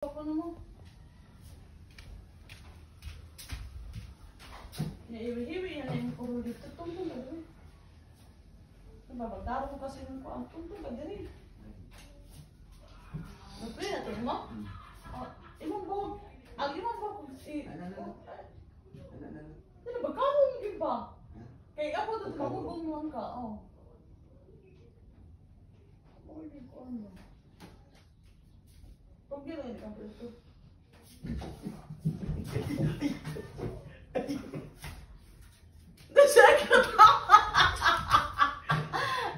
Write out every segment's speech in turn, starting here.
Ako na mo. Naiwi-hiwi yan yung puro dito. Tuntun ka din. Nababagdaro ko kasi ng kuang. Tuntun ka din. Napre natin mo? Imang buhog. Ang imang buhog. Ano ba? Kamong iba. Kaya ako ito magugulungan ka. Pagkira ko ano. Pagkira hindi ka ito.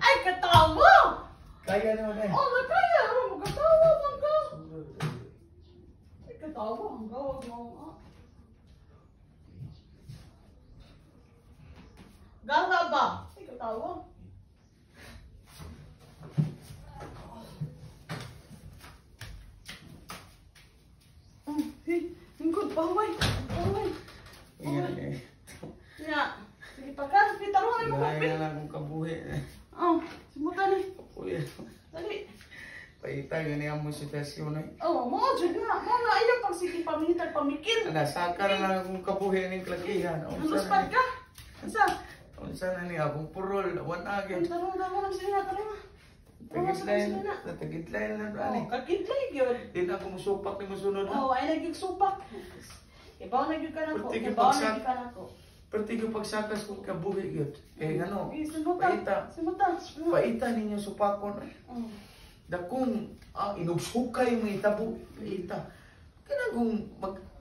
Ay, katawa! Kaya naman eh. Oh, nakaya! Ano mo, katawa man ka! Ay, katawa. Ang gawag mo. Gala ba? Ay, katawa. Lingkod, baway. Baway. Ya. Sige pa ka. Pitaruhan mo kape. Kaya lang akong kabuhi. Simutan eh. Kabuhi. Dali. Paitay, ganyan mo sitwasyon eh. Mga dyan nga. Mga ayaw pang sige paminitag pamikil. Nasaka na lang akong kabuhi ng klakihan. Luspad ka? Asa? Unsa na niya akong purol. Awan agad. Ang tarong na mo ng siya. Tarong na. Tagitlayan lang doon eh. Kakitlay yun. Di na ako musupak ni musunod ha. Ay nagigsupak. Ibaw na yun ka na ko. Perti ka Ibaw na pagsak- yun ka na ko. Perti ko pagsakas kong kabuhi yun. Kaya ano, Simutan. paita. Simutan. Paita ninyo supakon eh. Dakong inugsukay mo itabo. Paita. Kaya kung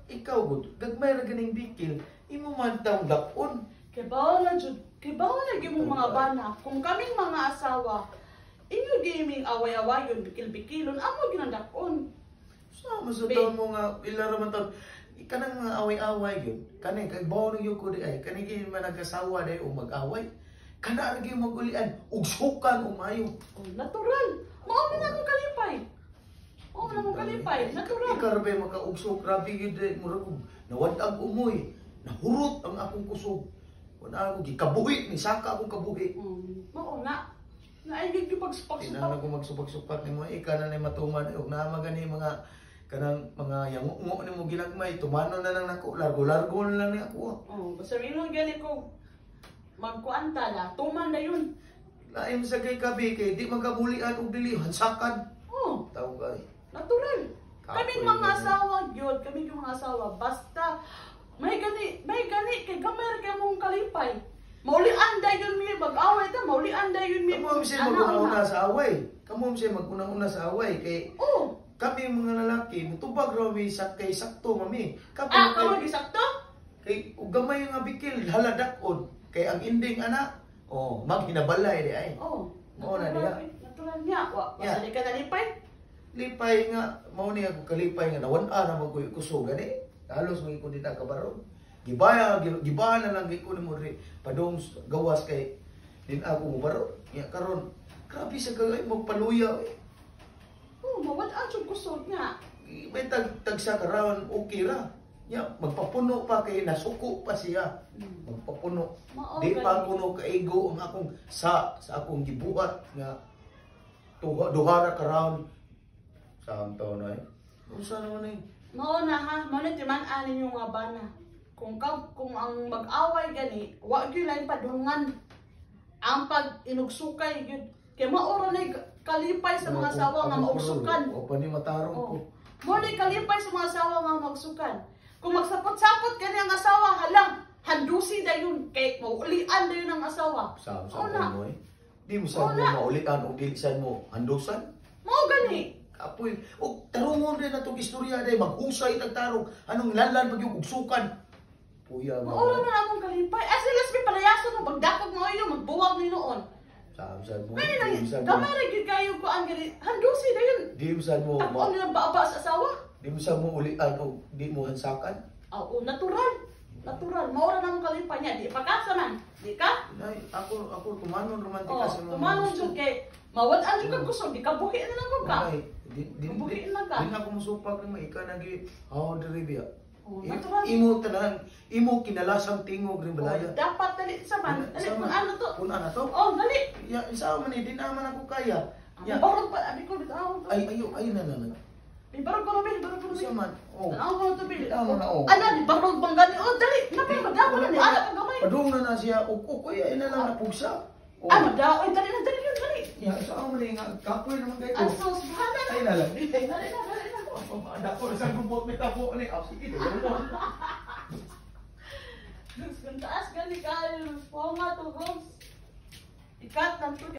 ikaw gud, gagmay ra ganing bikil, imo man taong dapon. Kibaw na jud. Kibaw na yung mga bana. Kung kaming mga asawa, inyo gaming away-awayon, bikil-bikilon, amo ginandakon. Sama sa taon mo nga, ilara man taon, kanang mga away-away yun, kanang kagbaw ng yuko di ay, kanang gini man nag-asawa di o mag-away, kanang lagi magulian, ugsukan o mayo. Natural. Mao man akong kalipay. Oo na mong kalipay. Natural. Ikaw rin maka-ugsok, grabe yun di, murag nawad-ag umoy, nahurot ang akong kusog. Wala ako, gikabuhi, nisaka akong kabuhi. Mao na. Naigig yung pagsupak-supak. Tinala ko magsubak-supak ni mo, ika na ni matuman, huwag na magani mga kanang mga yango-ngo ni mo ginagmay, tumano na lang ako, largo-largo na lang ni ako. Basta rin mo gani ko, magkuanta na, tuman na yun. Lain sa kay kabi, kay di magabulian o dili, hansakan. Tawag ka eh. Natural. Kapoy Kaming mga yun. asawa, yun, kaming mga asawa, basta, may gani, kay gamay kay mong kalipay. Maulian dayon mi mag-away ta, maulian dayon mi. Kamu siya mag-una-una sa away. Kamu siya mag-una-una sa away. Kay kami mga lalaki, mutubag raw may kay sakto, mami. Kamu gisakto? Kay gamay nga bikil, haladakon. Kay ang ending anak, maghinabalay di ay. Mao na diha. Natural niya. Basta di ka nalipay. Lipay nga, mao ni ako kalipay nga nawan-a na magkuy-kusog gani. Halos mo ko dita kabaron. Gibaya na lang ko ni mo ri padong gawas kay din ako mo baro. Ya karon, grabe sa kagay magpaluya eh. Mawad ang kusog niya. May tagsa karon okay ra. Ya magpapuno pa kay nasuko pa siya. Magpapuno. Di pa kuno kaigo ang akong sa akong gibuhat nga duhara karon sa taon na eh. Unsa naman eh? Mao na ha, mao na timan-an ninyo nga bana. Kung ang mag-away gani, wa gyud lain padungan. Ang pag inugsukay gyud. Kay mao ra nay kalipay sa mga asawa nga maugsukan. O pa ni matarong ko. Mo nay kalipay sa mga asawa nga maugsukan. Kung magsapot-sapot kani ang asawa, halang handusi dayon kay maulian dayon ang asawa. Sa mo eh. Di mo sa mo maulian o gilisan mo handusan. Mao gani. Apoy, o tarungon rin na itong istorya day, maghusay tagtarong, anong lalan pag yung ugsukan. Puya mo. Maura man among kalipay. As well as may palayason mo, pagdakog mo yun, magbuwag ni noon. Saan mo. May nang, gamay na gyud kayo ko ang gani, handusi na yun. Di mo saan mo. Takon nilang baaba sa asawa. Di mo saan mo ulian o di mo hansakan. Oo, natural. Natural. Maura na among kalipay niya. Di pa ka man. Di ka? Nay, ako tumanon romantika sa mga. Tumanon jud kay, mawad ang jud kag kusog, di ka buhi na lang ko ka. Di Buhiin lang ka. na ako musupak ni maika nagi. Diri biya. Natural. Imo tanan, imo kinalasang tingog rin balaya. Dapat dali sa man. Dali kung ano to. Kung ano to? Dali. Ya, isa man di naman ako kaya. Ang barog pa, abi ko bitaw. Ay, ayo na. Ibarog ko Ruben, ibarog ko Ruben. Siya man. Oh. Tanaw ko na to Bill. Ano na oh. Ana, di barog bang gani? Oh, dali. Napay madako na ni ana pa gamay. Padung na siya. O kuya, ina lang napugsa. Oh. Ah, madako. Dali na, dali na, dali. Ya, sa amo ni nga kapoy naman kayo. Asos, bahala na. Ay na lang. Dali na, dali na. Dako na sa gubot may tapo ni. Oh, sige, dali mo. Taas gani kayo. Pao nga to, Gogs. Ikat na to.